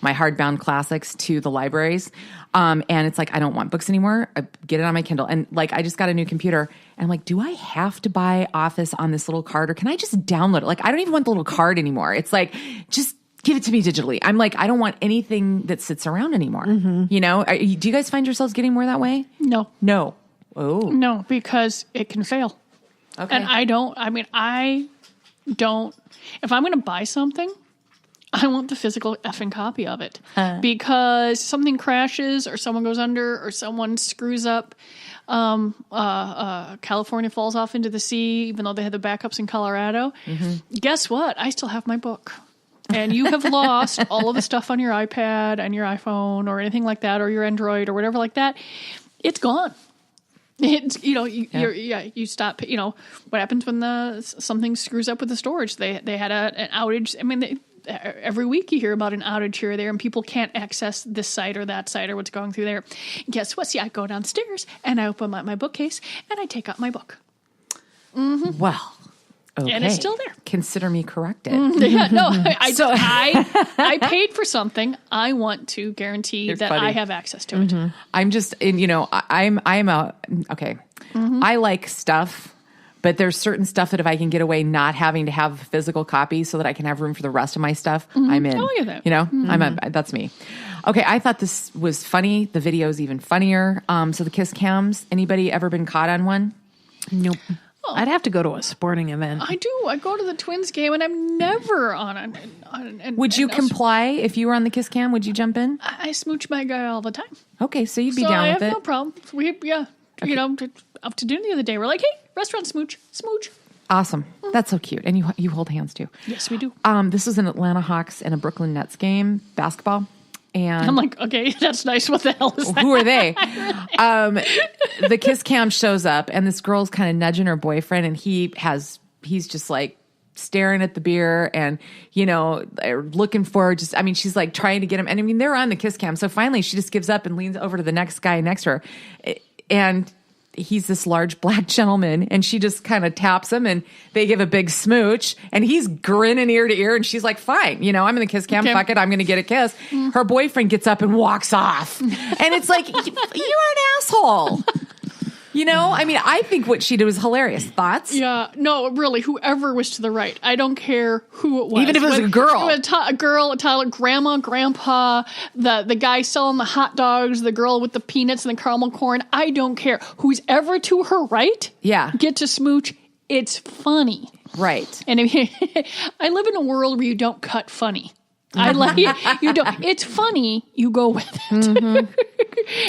my hardbound classics to the libraries. And it's like, I don't want books anymore. I get it on my Kindle. And like, I just got a new computer and I'm like, do I have to buy Office on this little card or can I just download it? Like, I don't even want the little card anymore. It's like, just give it to me digitally. I'm like, I don't want anything that sits around anymore. You know, do you guys find yourselves getting more that way? No. Oh. No, because it can fail. Okay. And I don't, if I'm going to buy something, I want the physical effing copy of it because something crashes or someone goes under or someone screws up. California falls off into the sea, even though they had the backups in Colorado. Guess what? I still have my book. And you have lost all of the stuff on your iPad and your iPhone or anything like that, or your Android or whatever like that. It's gone. It's, you stop, what happens when something screws up with the storage? They had an outage. I mean, every week you hear about an outage here or there and people can't access this site or that site or what's going through there. Guess what? See, I go downstairs and I open up my bookcase and I take out my book. Well, okay. And it's still there. Consider me corrected. I paid for something. I want to guarantee that I have access to it. I'm just, okay. I like stuff. But there's certain stuff that if I can get away not having to have a physical copy so that I can have room for the rest of my stuff, I'm in. Oh, yeah, that. That's me. Okay, I thought this was funny. The video's even funnier. So the kiss cams, anybody ever been caught on one? Nope. Oh. I'd have to go to a sporting event. I do. I go to the Twins game and I'm never on it. Would you comply if you were on the kiss cam? Would you jump in? I smooch my guy all the time. Okay, so you'd be down with it. I have no problem. Okay. Up to dinner the other day, we're like, hey, restaurant smooch. Awesome. That's so cute. And you hold hands too. Yes, we do. This was an Atlanta Hawks and a Brooklyn Nets game, basketball. And I'm like, okay, that's nice. What the hell is that? Who are they? The kiss cam shows up and this girl's kind of nudging her boyfriend and he's just like staring at the beer and, looking for she's like trying to get him. And they're on the kiss cam. So finally she just gives up and leans over to the next guy next to her. And he's this large black gentleman and she just kind of taps him and they give a big smooch and he's grinning ear to ear and she's like, fine, I'm in the kiss cam, fuck it, I'm going to get a kiss. Her boyfriend gets up and walks off. And it's like, you're an asshole. I think what she did was hilarious. Thoughts? Yeah. No, really, whoever was to the right. I don't care who it was. Even if it was a girl. A girl, a toddler, grandma, grandpa, the guy selling the hot dogs, the girl with the peanuts and the caramel corn. I don't care. Who's ever to her right, get to smooch. It's funny. Right. And I live in a world where you don't cut funny. I like you don't. It's funny. You go with it,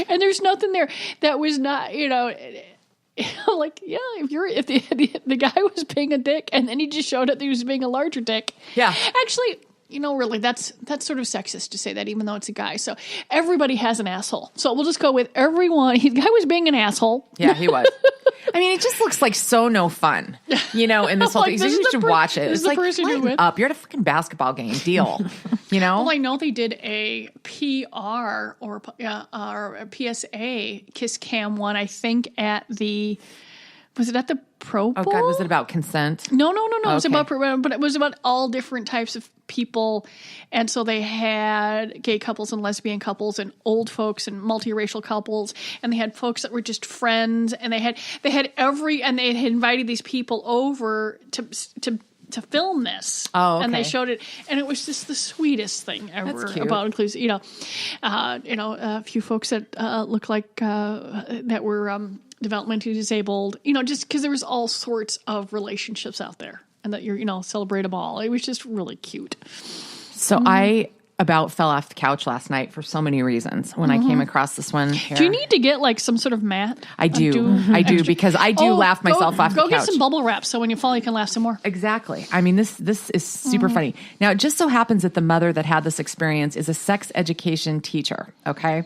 and there's nothing there that was not. Like if the guy was being a dick, and then he just showed up that he was being a larger dick. Yeah, actually. Really, that's sort of sexist to say that, even though it's a guy. So everybody has an asshole. So we'll just go with everyone. The guy was being an asshole. Yeah, he was. It just looks like so no fun, in this whole thing. So you should watch it. It's like, lighten up. You're at a fucking basketball game. Deal. Well, I know they did a PR or a PSA kiss cam one, I think, at the... Was it at the Pro Bowl? Oh, God, was it about consent? No. It was about, but it was about all different types of people. And so they had gay couples and lesbian couples and old folks and multiracial couples. And they had folks that were just friends. And they had and they had invited these people over to film this. Oh, okay. And they showed it. And it was just the sweetest thing ever about inclusive, a few folks that look like that were developmentally disabled, just because there was all sorts of relationships out there and that celebrate them all. It was just really cute. So I about fell off the couch last night for so many reasons when I came across this one. Here. Do you need to get like some sort of mat? I do because I do laugh myself off the couch. Go get some bubble wrap so when you fall you can laugh some more. Exactly. This is super funny. Now, it just so happens that the mother that had this experience is a sex education teacher, okay?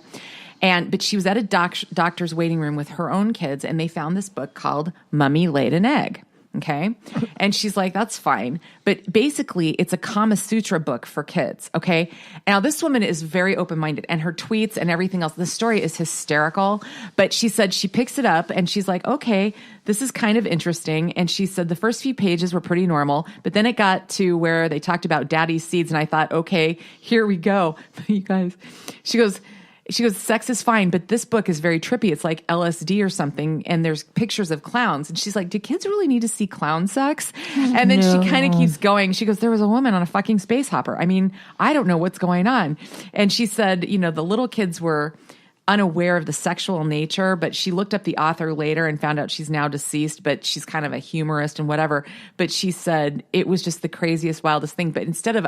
But she was at a doctor's waiting room with her own kids, and they found this book called Mummy Laid an Egg. Okay. And she's like, that's fine. But basically, it's a Kama Sutra book for kids. Okay. Now, this woman is very open-minded, and her tweets and everything else, the story is hysterical. But she said she picks it up and she's like, okay, this is kind of interesting. And she said the first few pages were pretty normal, but then it got to where they talked about daddy's seeds. And I thought, okay, here we go. You guys, she goes, sex is fine, but this book is very trippy. It's like LSD or something, and there's pictures of clowns. And she's like, do kids really need to see clown sex? And then she kind of keeps going. She goes, there was a woman on a fucking space hopper. I mean, I don't know what's going on. And she said, the little kids were unaware of the sexual nature, but she looked up the author later and found out she's now deceased, but she's kind of a humorist and whatever. But she said it was just the craziest, wildest thing. But instead of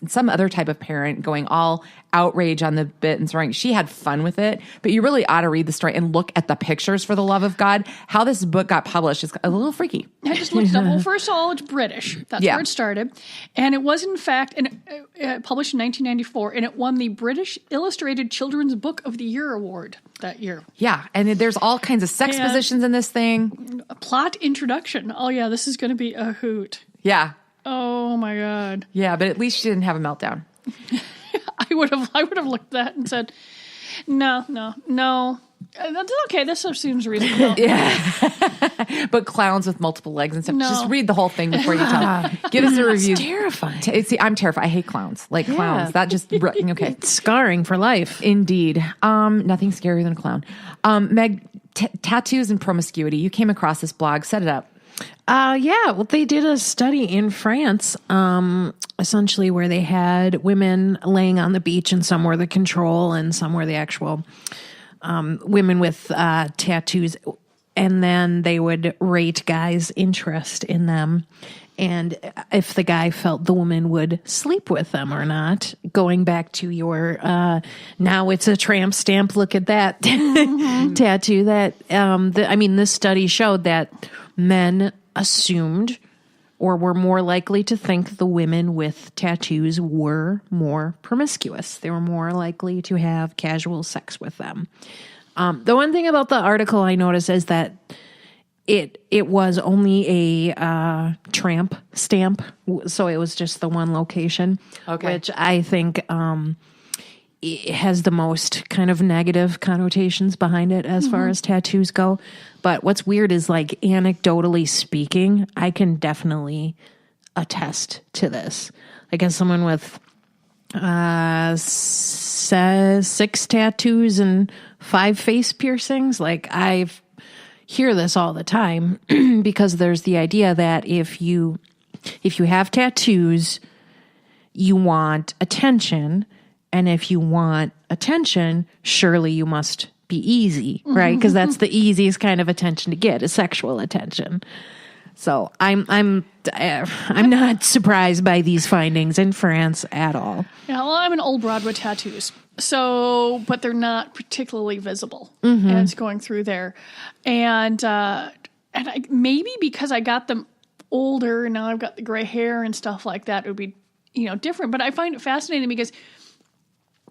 some other type of parent going all outrage on the bit and throwing, she had fun with it. But you really ought to read the story and look at the pictures, for the love of God. How this book got published is a little freaky. I just looked it up. Well, first of all, it's British. That's where it started. And it was, in fact, published in 1994, and it won the British Illustrated Children's Book of the Year award that year. Yeah, and there's all kinds of sex positions in this thing. A plot introduction. Oh, yeah, this is going to be a hoot. Yeah. Oh, my God. Yeah, but at least she didn't have a meltdown. I would have looked at that and said, no. That's okay. This seems reasonable. Yeah. But clowns with multiple legs and stuff. No. Just read the whole thing before you tell. Give us a review. It's terrifying. See, I'm terrified. I hate clowns. Like clowns. That just, okay. It's scarring for life. Indeed. Nothing scarier than a clown. Meg, tattoos and promiscuity. You came across this blog. Set it up. Well, they did a study in France, essentially where they had women laying on the beach, and some were the control and some were the actual women with tattoos. And then they would rate guys' interest in them, and if the guy felt the woman would sleep with them or not. Going back to your now it's a tramp stamp, look at that tattoo. That this study showed that men assumed or were more likely to think the women with tattoos were more promiscuous. They were more likely to have casual sex with them. The one thing about the article I noticed is that it was only a tramp stamp, so it was just the one location, which I think it has the most kind of negative connotations behind it as far as tattoos go. But what's weird is, like, anecdotally speaking, I can definitely attest to this. Like, as someone with 6 tattoos and 5 face piercings, like, I hear this all the time because there's the idea that if you have tattoos, you want attention. And if you want attention, surely you must be easy, right? Because that's the easiest kind of attention to get, is sexual attention. So I'm not surprised by these findings in France at all. Yeah, well, I'm an old broad with tattoos, but they're not particularly visible as going through there, and maybe because I got them older and now I've got the gray hair and stuff like that, it would be different. But I find it fascinating because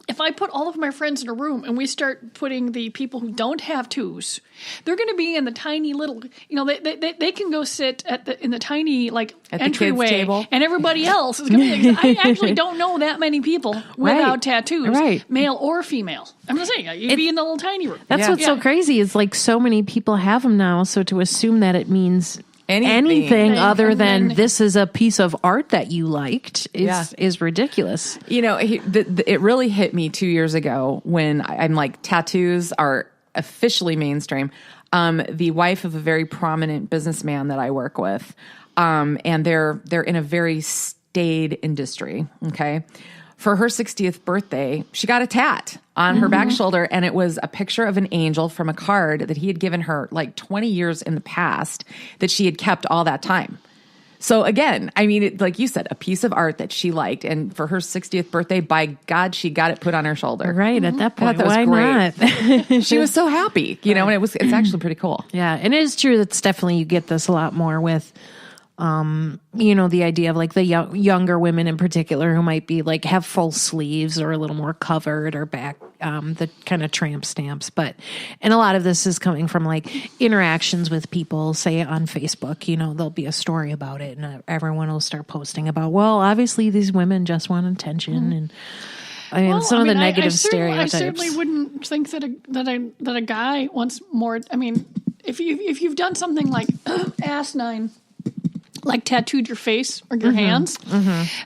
if I put all of my friends in a room and we start putting the people who don't have tattoos, they're going to be in the tiny little, they can go sit in the tiny, like, at entryway, the kids' table. And everybody else is going to be, I actually don't know that many people without tattoos, male or female. I'm just saying, you'd be in the little tiny room. That's what's so crazy is, like, so many people have them now, so to assume that it means anything other than this is a piece of art that you liked is ridiculous. It really hit me 2 years ago when I'm like, tattoos are officially mainstream. The wife of a very prominent businessman that I work with, and they're in a very staid industry. Okay. For her 60th birthday, she got a tat on her back shoulder, and it was a picture of an angel from a card that he had given her like 20 years in the past that she had kept all that time. So again, I mean, like you said, a piece of art that she liked, and for her 60th birthday, by God, she got it put on her shoulder. Right, at that point, that why great. not? She was so happy, and it's actually pretty cool. Yeah, and it is true that's definitely, you get this a lot more with the idea of, like, the younger women in particular who might be like have full sleeves or a little more covered or back the kind of tramp stamps. And a lot of this is coming from like interactions with people, say on Facebook, there'll be a story about it and everyone will start posting about, well, obviously these women just want attention. And some of the negative stereotypes. I certainly wouldn't think that a guy wants more. I mean, if you've done something like asinine, like tattooed your face or your hands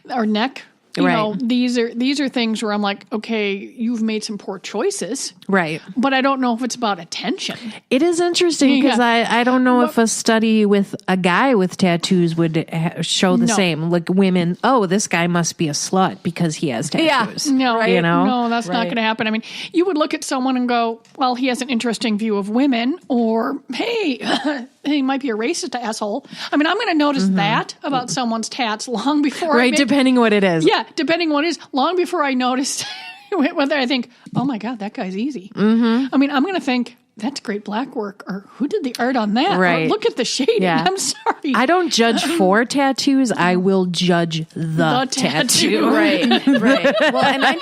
or neck, these are things where I'm like, okay, you've made some poor choices, right? But I don't know if it's about attention. It is interesting because I don't know if a study with a guy with tattoos would show the same. Like women, oh, this guy must be a slut because he has tattoos. Yeah, no, right? No, that's not going to happen. I mean, you would look at someone and go, well, he has an interesting view of women, or hey, he might be a racist asshole. I mean, I'm going to notice that about someone's tats long before. Right, depending what it is. Yeah, depending what it is, long before I noticed whether I think, oh my God, that guy's easy. I mean, I'm going to think, that's great black work, or who did the art on that? Right. Or look at the shading. Yeah. I'm sorry. I don't judge for tattoos. I will judge the tattoo. Right. Well, and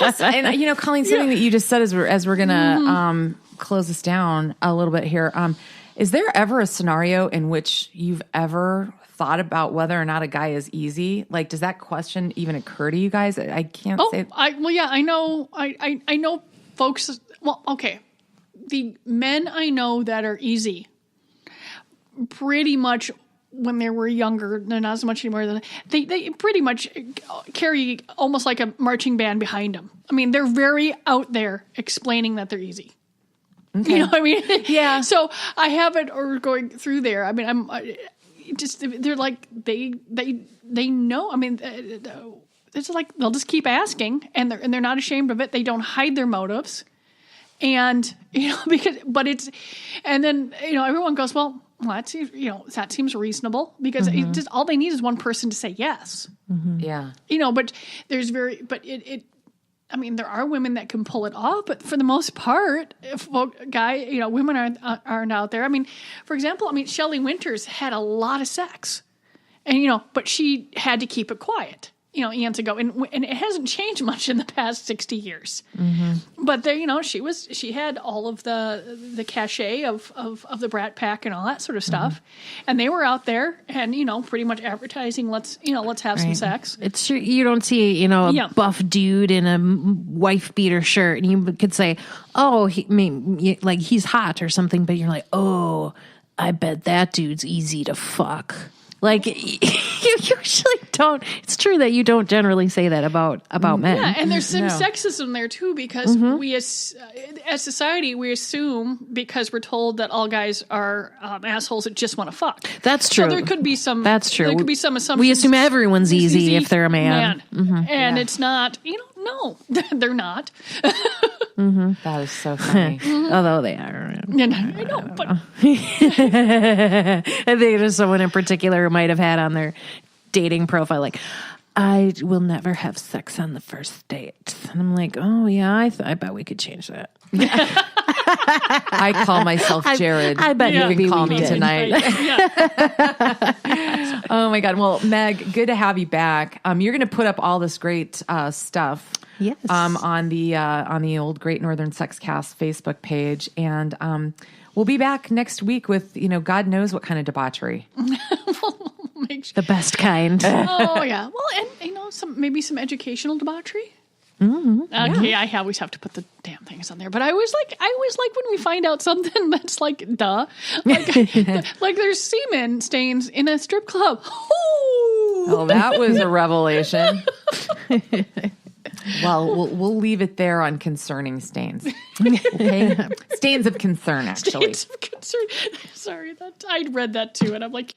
Colleen, something that you just said as we're going to close this down a little bit here. Is there ever a scenario in which you've ever thought about whether or not a guy is easy? Like, does that question even occur to you guys? I can't say. I know. I know folks. Well, okay. The men I know that are easy, pretty much when they were younger, they're not as much anymore. They pretty much carry almost like a marching band behind them. I mean, they're very out there explaining that they're easy. Okay. You know what I mean? Yeah. So I have it or going through there. I mean, they're like, they know. I mean, it's like they'll just keep asking and they're not ashamed of it. They don't hide their motives. And, and then, everyone goes, well, that seems reasonable because all they need is one person to say yes. Mm-hmm. Yeah. But there are women that can pull it off, but for the most part, women aren't out there. I mean, for example, Shelley Winters had a lot of sex and, but she had to keep it quiet. Eons ago, and it hasn't changed much in the past 60 years. Mm-hmm. But there, she had all of the cachet of the Brat Pack and all that sort of stuff, and they were out there and pretty much advertising. Let's have some sex. It's true. You don't see a buff dude in a wife beater shirt, and you could say, oh, he's hot or something, but you're like, oh, I bet that dude's easy to fuck. Like, you usually don't. It's true that you don't generally say that about men. Yeah, and there's some sexism there, too, because we, as society, we assume, because we're told that all guys are assholes that just want to fuck. That's true. So there could be some... That's true. There could be some assumptions. We assume everyone's easy if they're a man. Mm-hmm. And it's not, no, they're not. That is so funny. Although they are. And I know, but... I think there's someone in particular who might have had on their dating profile, like, I will never have sex on the first date. And I'm like, oh, yeah, I bet we could change that. I call myself Jared. I bet you can call me did. tonight. Oh, my God. Well, Meg, good to have you back. You're going to put up all this great stuff. Yes. On the old Great Northern Sex Cast Facebook page. And we'll be back next week with, God knows what kind of debauchery. The best kind. Oh, yeah. Well, and, maybe some educational debauchery. Mm-hmm. Okay, yeah. I always have to put the damn things on there. But I always like when we find out something that's like, duh. Like there's semen stains in a strip club. Ooh. Oh, that was a revelation. Well, we'll leave it there on concerning stains. Okay? Stains of concern, actually. Stains of concern. Sorry, I'd read that too, and I'm like...